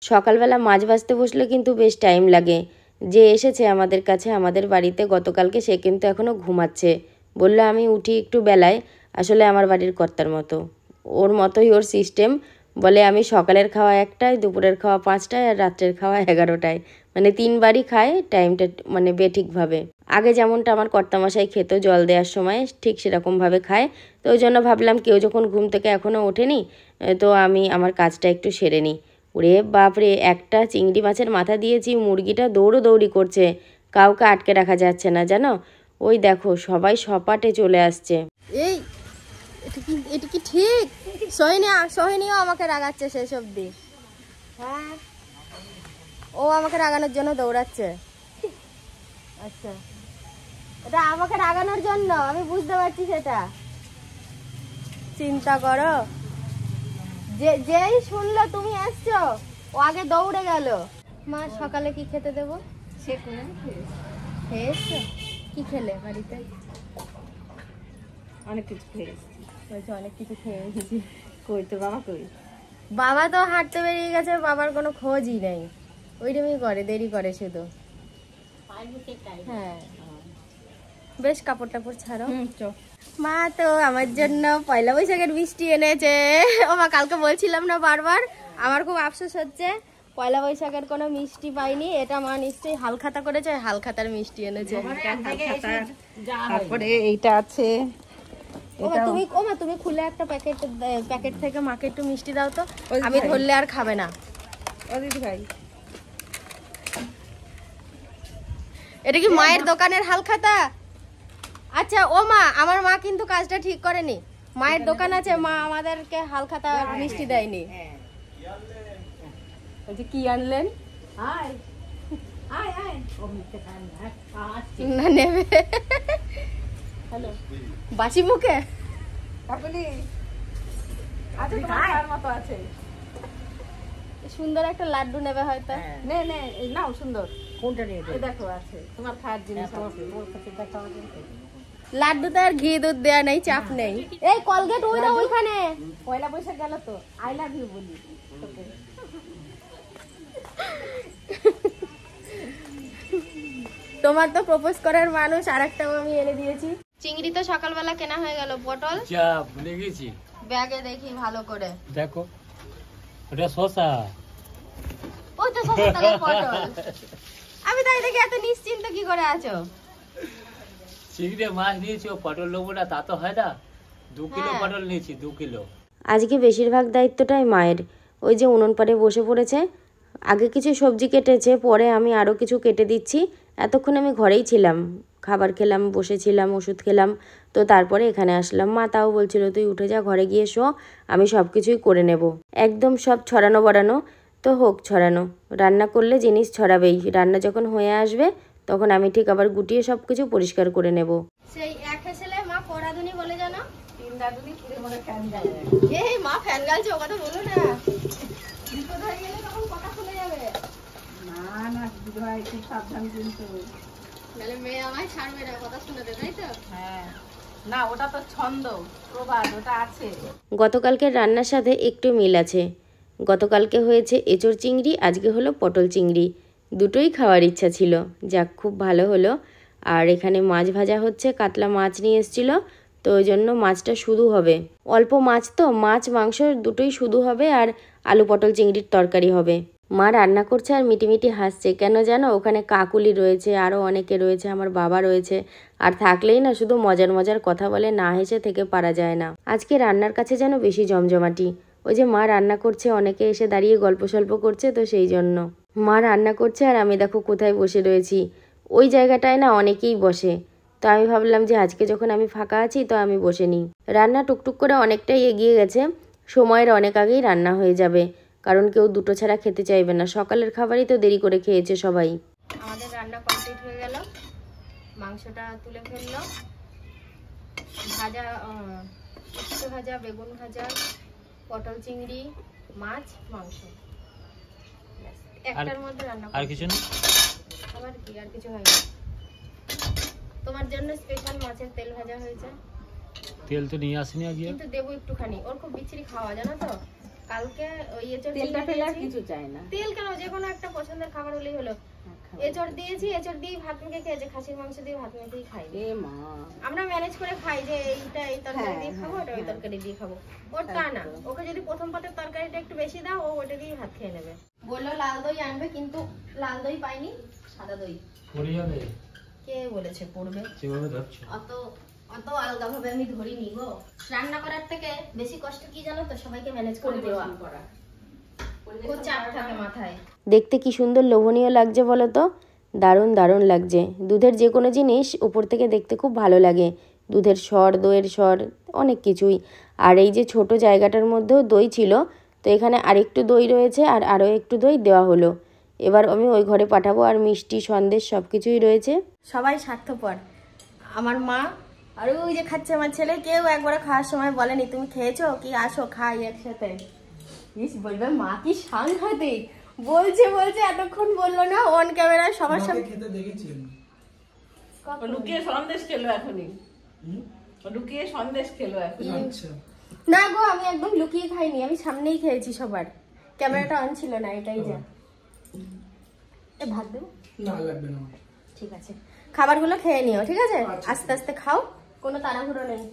সকালবেলা মাছ ভাজতে বসলে কিন্তু বেশ টাইম লাগে। যে এসেছে আমাদের কাছে আমাদের বাড়িতে গতকালকে, সে কিন্তু এখনও ঘুমাচ্ছে। বললো আমি উঠি একটু বেলায়, আসলে আমার বাড়ির কর্তার মতো, ওর মতোই ওর সিস্টেম। বলে আমি সকালের খাওয়া 1টায়, দুপুরের খাওয়া 5টায়, আর রাত্রের খাওয়া 11টায়, মানে 3বারই খায় টাইমটা, মানে বেঠিকভাবে। আগে যেমনটা আমার কর্তামশাই খেত জল দেওয়ার সময়, ঠিক সেরকমভাবে খায়। তো ওই জন্য ভাবলাম কেউ যখন ঘুম থেকে এখনও ওঠেনি, তো আমি আমার কাজটা একটু সেরে নিই। ওরে বাপরে, একটা চিংড়ি মাছের মাথা দিয়েছি, মুরগিটা দৌড়োদৌড়ি করছে, কাউকে আটকে রাখা যাচ্ছে না জানো। ওই দেখো সবাই সপাটে চলে আসছে। এই এটা কি ঠিক? সোহিনীও আমাকে রাগাচ্ছে শেষ অবধি। হ্যাঁ, ও আমাকে রাগানোর জন্য দৌড়াচ্ছে। আচ্ছা, এটা আমাকে রাগানোর জন্য, আমি বুঝতে পারছি সেটা। চিন্তা করো, যেই শুনলো তুমি আসছো ও আগে দৌড়ে গেল। মা সকালে কি খেতে দেবো? সে খেয়েছো? কি খেলে বাড়িতে? অনেক কিছু খেয়েছি। অনেক কিছু খেয়ে এসেছি। কই তোর বাবা কই? বাবা তো হাঁটতে বেরিয়ে গেছে, বাবার কোনো খোঁজই নেই। ওইরকমই করে, দেরি করে শুধু। হ্যাঁ, বেশ কাপড় টাপড় ছাড়ো। মা তো আমার জন্য পয়লা বৈশাখের মিষ্টি এনেছে। ও মা, কালকে বলছিলাম না বারবার, আমার খুব আফসোস হচ্ছে পয়লা বৈশাখের কোনো মিষ্টি পাইনি। এটা মা নিশ্চয়ই হালখাতা করেছে, হালখাতার মিষ্টি এনেছে। তারপরে এইটা আছে। তুমি খুলে একটা প্যাকেট থেকে মাকে একটু মিষ্টি দাও তো, আমি ধরলে আর খাবে না। ও দিদি ভাই, এটা কি মায়ের দোকানের হালখাতা? আচ্ছা ও মা, আমার মা কিন্তু কাজটা ঠিক করেনি। মায়ের দোকান আছে, মা আমাদেরকে হালখাতা মিষ্টি দেয়নি। কি আনলেন? না নেবে। হ্যালো, বাসি মুখে সুন্দর একটা লাড্ডু নেবে হয়তো। নাও সুন্দর। কোনটা নিয়ে দেখো আছে তোমার খাওয়ার জিনিস। লাড্ডুতে আর ঘি দুধ দেয়া নেই, চাপ নেই। এই কলগেট ওইখানে। পয়লা বৈশাখ গেল তো, আই লাভ ইউ বলি তোকে। তোমার তো প্রপোজ করার মানুষ, আরেকটাও আমি এনে দিয়েছি। চিংড়ি তো সকালবেলা কেনা হয়ে গেল। পটল যা ভুলে গেছি, ব্যাগে দেখি ভালো করে। দেখো ওটা শসা। ওই তো শসা, তাহলে পটল। আমি তাই দেখি এত নিশ্চিন্ত কি করে আছো? চিংড়ি মাছ নিয়েছি, ও পটল নেবো না তা তো হয় না। 2 কিলো পটল নিয়েছি, 2 কিলো। আজকে বেশিরভাগ দায়িত্বটাই মায়ের। ওই যে উনুন পাড়ে বসে পড়েছে, আগে কিছু সবজি কেটেছে, পরে আমি আরও কিছু কেটে দিচ্ছি। এতক্ষণ আমি ঘরেই ছিলাম, খাবার খেলাম, বসেছিলাম, ওষুধ খেলাম, তো তারপরে এখানে আসলাম। মা তাও বলছিল তুই উঠে যা, ঘরে গিয়ে শো, আমি সব কিছুই করে নেব। একদম সব ছড়ানো বড়ানো তো হোক ছড়ানো, রান্না করলে জিনিস ছড়াবেই। রান্না যখন হয়ে আসবে তখন আমি ঠিক আবার গুটিয়ে সব কিছু পরিষ্কার করে নেব। সেই এক হেসেলে মা পরাধুনি বলে জানো, 3 দাদুনি পুরো মনে ফ্যান গালে। এই মা ফ্যান গালছে, ও কথা বলো না। বিপদ হয়ে গেলে তখন কথা খুলে যাবে। না দিদি ভাই খুব সাবধান কিন্তু। তাহলে মেয়ে আমায় ছাড়বে না, কথা শুনতে, তাই তো? হ্যাঁ, না ওটা তো ছন্দ প্রবাদ, ওটা আছে। গতকালকের রান্নার সাথে একটু মিল আছে। গতকালকে হয়েছে এঁচোড় চিংড়ি, আজকে হলো পটল চিংড়ি। দুটোই খাওয়ার ইচ্ছা ছিল, যাক খুব ভালো হলো। আর এখানে মাছ ভাজা হচ্ছে, কাতলা মাছ নিয়ে এসেছিলো, তো ওই জন্য মাছটা শুধু হবে। অল্প মাছ তো, মাছ মাংস দুটোই শুধু হবে, আর আলু পটল চিংড়ির তরকারি হবে। মা রান্না করছে আর মিটিমিটি হাসছে, কেন জানো? ওখানে কাকুলি রয়েছে, আরও অনেকে রয়েছে, আমার বাবা রয়েছে, আর থাকলেই না শুধু মজার মজার কথা বলে, না হেসে থেকে পারা যায় না। আজকে রান্নার কাছে যেন বেশি জমজমাটি। ওই যে মা রান্না করছে, অনেকে এসে দাঁড়িয়ে গল্প সল্প করছে, তো সেই জন্য মা রান্না করছে আর আমি দেখো কোথায় বসে রয়েছি। ওই জায়গাটায় না অনেকেই বসে, তো আমি ভাবলাম যে আজকে যখন আমি ফাঁকা আছি তো আমি বসে নিই। রান্না টুকটুক করে অনেকটাই এগিয়ে গেছে, সময়ের অনেক আগেই রান্না হয়ে যাবে, কারণ কেউ দুটো ছাড়া খেতে চাইবে না। সকালের খাবারই তো দেরি করে খেয়েছে সবাই। আমাদের রান্না কমপ্লিট হয়ে গেল, মাংসটা তুলে ফেললো। ভাজা, উচ্ছে ভাজা, বেগুন ভাজা, পটল চিংড়ি, মাছ, মাংস, একটার মধ্যে রান্না। আর কিছু না? আবার কি, আর কিছু হয়নি। তোমার জন্য স্পেশাল মাছের তেল ভাজা হয়েছে। তেল তো নিয়ে আসিনি আজকে, কিন্তু দেবো একটুখানি, ওর খুব বিচ্ছিরি খাওয়া জানো তো। কালকে ওই এঁচড় তেলটা চিংড়ি ফেলার দিয়েছি। কিছু চাই না। তেল কেন, যে কোনো একটা পছন্দের খাবার হলেই হলো। এঁচড় দিয়েছি, এঁচড় দিয়ে ভাত মেখে খেয়েছে, খাসির মাংস দিয়ে ভাত মেখেই খাই। এ মা, আমরা ম্যানেজ করে খাই যে এইটা এই তরকারি দিয়ে খাবো, ওটা ওই তরকারি দিয়ে খাবো। ওর তা না, ওকে যদি প্রথম পাতের তরকারিটা একটু বেশি দাও, ও ওটা দিয়ে ভাত খেয়ে নেবে। বললো লাল দই আনবে, কিন্তু লাল দই পাইনি, সাদা দই। পড়ে যাবে কে বলেছে পড়বে? সেভাবে ধরছো। অত অত আলগা ভাবে আমি ধরিনি গো। রান্না করার থেকে বেশি কষ্ট কি জানো তো? সবাইকে ম্যানেজ করে দেওয়া। ও চাপ থাকে মাথায়। দেখতে কি সুন্দর লোভনীয় লাগছে বলো তো, দারুণ দারুণ লাগছে। দুধের যে কোনো জিনিস উপর থেকে দেখতে খুব ভালো লাগে, দুধের স্বর, দইয়ের স্বর, অনেক কিছুই। আর এই যে ছোট জায়গাটার মধ্যেও দই ছিল, তো এখানে আরেকটু দই রয়েছে আর আরও একটু দই দেওয়া হলো। এবার আমি ওই ঘরে পাঠাবো। আর মিষ্টি সন্দেশ সব কিছুই রয়েছে। সবাই স্বার্থপর। আমার মা আর ওই যে খাচ্ছে আমার ছেলে, কেউ একবারে খাওয়ার সময় বলেনি তুমি খেয়েছো কি, আসো খাই একসাথে। ইস, বলবে মা কি সাংঘাতিক, বলছে বলছে এতক্ষণ বললো না অন ক্যামেরায় সবার সামনে। লুকিয়ে সন্দেশ খেলো এখনই, লুকিয়ে সন্দেশ খেলো এখন। না গো, আমি একদম লুকিয়ে খাইনি, আমি সামনেই খেয়েছি সবার। ক্যামেরাটা অন ছিল না, এটাই যা। এ ভাত দেবো? না লাগবে না। ঠিক আছে, খাবারগুলো খেয়ে নিও, ঠিক আছে? আস্তে আস্তে খাও, কোনো তাড়াহুড়ো নেই।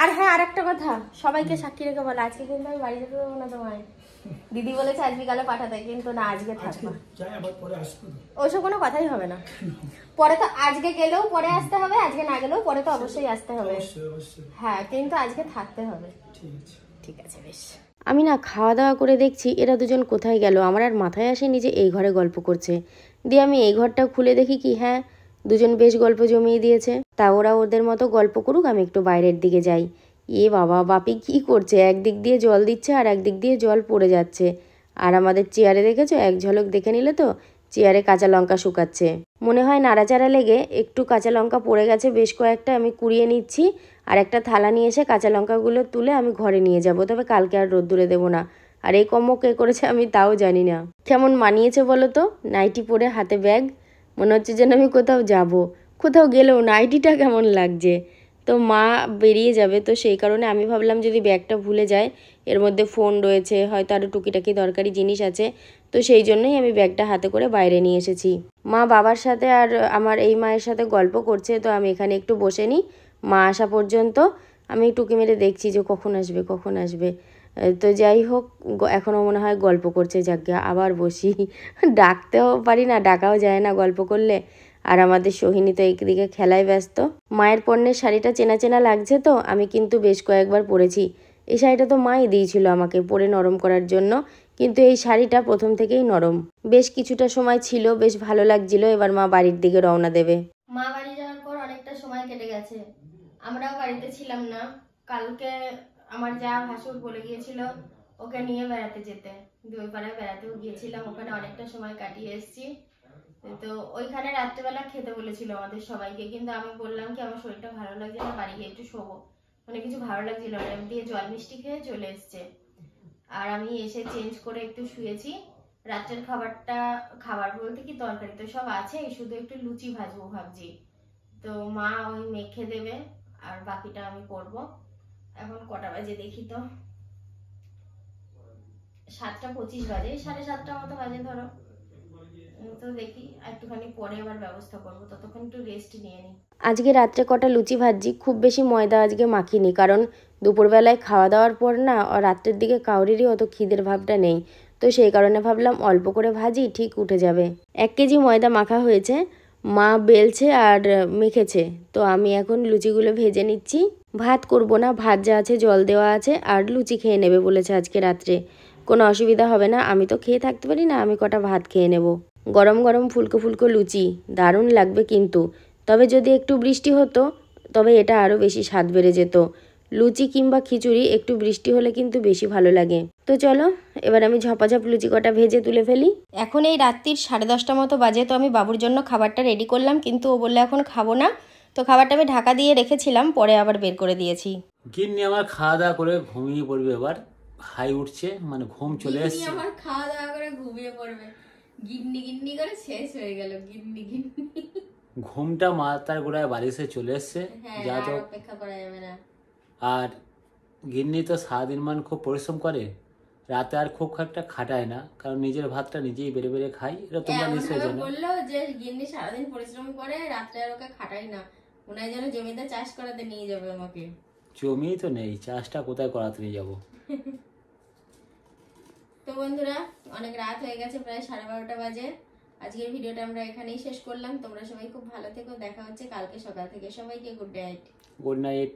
আর হ্যাঁ, আর একটা কথা, সবাইকে সাক্ষী রেখে বলো, আজকে কিন্তু আমি বাড়ি যেতে দেবো না তোমায়। দিদি বলেছে আজ বিকালে পাঠাতে, কিন্তু না, আজকে থাকবো। যাই, আবার পরে আসবো। ওইসব কোনো কথাই হবে না। পরে তো আজকে গেলেও পরে আসতে হবে, আজকে না গেলেও পরে তো অবশ্যই আসতে হবে। অবশ্যই অবশ্যই। হ্যাঁ, কিন্তু আজকে থাকতে হবে। ঠিক আছে। ঠিক আছে, বেশ। আমি না খাওয়া দাওয়া করে দেখছি এরা দুজন কোথায় গেল। আমার আর মাথায় আসেনি যে এই ঘরে গল্প করছে। দিয়ে আমি এই ঘরটা খুলে দেখি কি, হ্যাঁ, দুজন বেশ গল্প জমিয়ে দিয়েছে। তা ওরা ওদের মতো গল্প করুক, আমি একটু বাইরের দিকে যাই। এ বাবা, বাপি কি করছে? একদিক দিয়ে জল দিচ্ছে আর একদিক দিয়ে জল পড়ে যাচ্ছে। আর আমাদের চেয়ারে দেখেছো, এক ঝলক দেখে নিলে তো, চেয়ারে কাঁচা লঙ্কা শুকাচ্ছে। মনে হয় নাড়াচাড়া লেগে একটু কাঁচা লঙ্কা পড়ে গেছে বেশ কয়েকটা। আমি কুড়িয়ে নিচ্ছি আর একটা থালা নিয়ে এসে কাঁচা লঙ্কাগুলো তুলে আমি ঘরে নিয়ে যাব। তবে কালকে আর রোদ্দুরে দেবো না। আর এই কম্ম কে করেছে আমি তাও জানি না। কেমন মানিয়েছে বলো তো, নাইটি পরে হাতে ব্যাগ, মনে হচ্ছে যেন আমি কোথাও যাব। কোথাও গেলেও নাইটিটা কেমন লাগছে। তো মা বেরিয়ে যাবে, তো সেই কারণে আমি ভাবলাম যদি ব্যাগটা ভুলে যায়, এর মধ্যে ফোন রয়েছে, হয়তো আরও টুকিটাকি দরকারি জিনিস আছে, তো সেই জন্যই আমি ব্যাগটা হাতে করে বাইরে নিয়ে এসেছি। মা বাবার সাথে আর আমার এই মায়ের সাথে গল্প করছে, তো আমি এখানে একটু বসে নিই। মা আসা পর্যন্ত আমি টুকি মেরে দেখছি যে কখন আসবে কখন আসবে। তো যাই হোক, এখনও মনে হয় গল্প করছে। যাকে আবার বসি, ডাকতেও পারি না, ডাকাও যায় না গল্প করলে। আর আমাদের সোহিনী তো একদিকে খেলায় ব্যস্ত। মায়ের পণ্যের শাড়িটা চেনা চেনা লাগছে, তো আমি কিন্তু বেশ কয়েকবার পরেছি। এই শাড়িটা তো মাই দিয়েছিল আমাকে পরে নরম করার জন্য, কিন্তু এই শাড়িটা প্রথম থেকেই নরম। বেশ কিছুটা সময় ছিল, বেশ ভালো লাগছিল। এবার মা বাড়ির দিকে রওনা দেবে। মা বাড়ি যাওয়ার পর অনেকটা সময় কেটে গেছে, আমরাও বাড়িতে ছিলাম না। কালকে আমার যা ভাসুর বলে গিয়েছিল ওকে নিয়ে বেড়াতে যেতে, দুই পাড়ায় বেড়াতেও গিয়েছিলাম, ওখানে অনেকটা সময় কাটিয়ে এসেছি। তো ওইখানে রাত্রেবেলা খেতে বলেছিল আমাদের সবাইকে, কিন্তু আমি বললাম কি আমার শরীরটা ভালো লাগছে না, বাড়ি গিয়ে একটু শোবো, মানে কিছু ভালো লাগছিল না, দিয়ে জল মিষ্টি খেয়ে চলে এসছে। আর আমি এসে চেঞ্জ করে একটু শুয়েছি। রাত্রের খাবারটা, খাবার বলতে কি তরকারি তো সব আছে, শুধু একটু লুচি ভাজবো ভাবছি। তো মা ওই মেখে দেবে আর বাকিটা আমি করবো। এখন কটা বাজে দেখি তো, 7:25 বাজে, 7:30 মতো বাজে ধরো। তো দেখি একটুখানি পরে আবার ব্যবস্থা করবো, ততক্ষণ একটু রেস্ট নিয়ে নিই। আজকে রাত্রে কটা লুচি ভাজছি, খুব বেশি ময়দা আজকে মাখিনি, কারণ দুপুরবেলায় খাওয়া দাওয়ার পর না রাত্রের দিকে কাউরিরই অত খিদের ভাবটা নেই। তো সেই কারণে ভাবলাম অল্প করে ভাজি, ঠিক উঠে যাবে। 1 কেজি ময়দা মাখা হয়েছে, মা বেলছে আর মেখেছে। তো আমি এখন লুচিগুলো ভেজে নিচ্ছি। ভাত করব না, ভাত যা আছে জল দেওয়া আছে, আর লুচি খেয়ে নেবে বলেছে আজকে রাত্রে। কোনো অসুবিধা হবে না, আমি তো খেয়ে থাকতে পারি না, আমি কটা ভাত খেয়ে নেব। গরম গরম ফুলকো ফুলকো লুচি দারুণ লাগবে কিন্তু। তবে যদি একটু বৃষ্টি হতো তবে এটা আরও বেশি স্বাদ বেড়ে যেত। লুচি কিংবা খিচুড়ি একটু বৃষ্টি হলে কিন্তু বেশি ভালো লাগে। তো চলো এবার আমি ঝপাঝপ লুচি কটা ভেজে তুলে ফেলি। এখন এই রাত্রির 10:30 মতো বাজে, তো আমি বাবুর জন্য খাবারটা রেডি করলাম, কিন্তু ও বললে এখন খাবো না। তো খাবারটা আমি ঢাকা দিয়ে রেখেছিলাম, পরে আবার বের করে দিয়েছি। গিন্নি আমার খাওয়া দাওয়া করে ঘুমিয়ে পড়বে, এবার হাই উঠছে, মানে ঘুম চলে এসছে। আমার খাওয়া দাওয়া করে ঘুমিয়ে পড়বে, গিন্নি গিন্নি করে শেষ হয়ে গেল, গিন্নি গিন্নি। ঘুমটা মাথার গোড়ায় বালিশে চলে এসছে, যা তো অপেক্ষা করা যাবে না। আর গিন্নি তো সারাদিন মান খুব পরিশ্রম করে, রাতে আর খুব একটা খাটায় না, কারণ নিজের ভাতটা নিজেই বেড়ে বেড়ে খাই, এটা তোমরা নিশ্চয়ই জানো। বললো যে গিন্নি সারাদিন পরিশ্রম করে, রাত্রে আর ওকে খাটাই না, ওনার যেন জমিতে চাষ করাতে নিয়ে যাবে আমাকে। জমি তো নেই, চাষটা কোথায় করাতে নিয়ে যাবো। তো বন্ধুরা, অনেক রাত হয়ে গেছে, প্রায় 12:30 বাজে। আজকের ভিডিওটা আমরা এখানেই শেষ করলাম। তোমরা সবাই খুব ভালো থেকো, দেখা হচ্ছে কালকে সকাল থেকে। সবাইকে গুড নাইট। Good night.